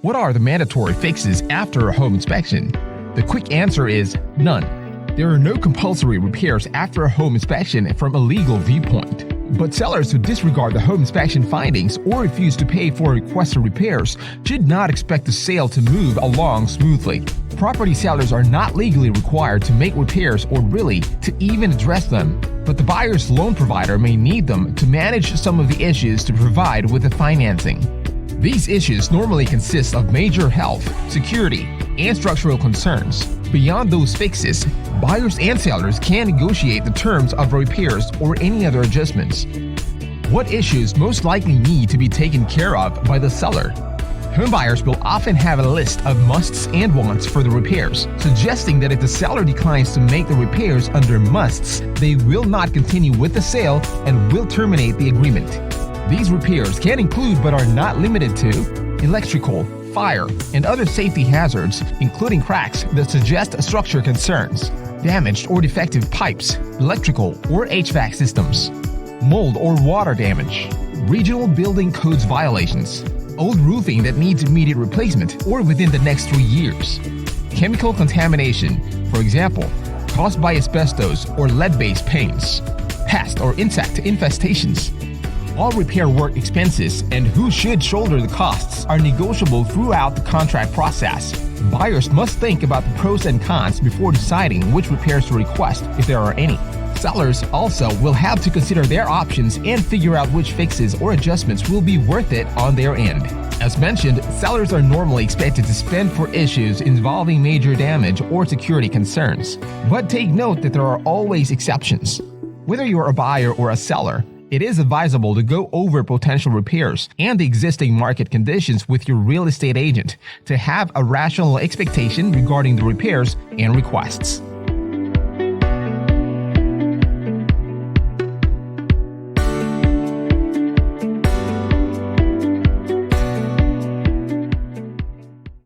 What are the mandatory fixes after a home inspection? The quick answer is none. There are no compulsory repairs after a home inspection from a legal viewpoint. But sellers who disregard the home inspection findings or refuse to pay for requested repairs should not expect the sale to move along smoothly. Property sellers are not legally required to make repairs or really to even address them, but the buyer's loan provider may need them to manage some of the issues to provide with the financing. These issues normally consist of major health, security, and structural concerns. Beyond those fixes, buyers and sellers can negotiate the terms of repairs or any other adjustments. What issues most likely need to be taken care of by the seller? Homebuyers will often have a list of musts and wants for the repairs, suggesting that if the seller declines to make the repairs under musts, they will not continue with the sale and will terminate the agreement. These repairs can include but are not limited to electrical, fire, and other safety hazards, including cracks that suggest structure concerns, damaged or defective pipes, electrical or HVAC systems, mold or water damage, regional building codes violations, old roofing that needs immediate replacement or within the next 3 years, chemical contamination, for example, caused by asbestos or lead-based paints, pest or insect infestations. All repair work expenses and who should shoulder the costs are negotiable throughout the contract process. Buyers must think about the pros and cons before deciding which repairs to request, if there are any. Sellers also will have to consider their options and figure out which fixes or adjustments will be worth it on their end. As mentioned, sellers are normally expected to spend for issues involving major damage or security concerns. But take note that there are always exceptions. Whether you're a buyer or a seller, it is advisable to go over potential repairs and the existing market conditions with your real estate agent to have a rational expectation regarding the repairs and requests.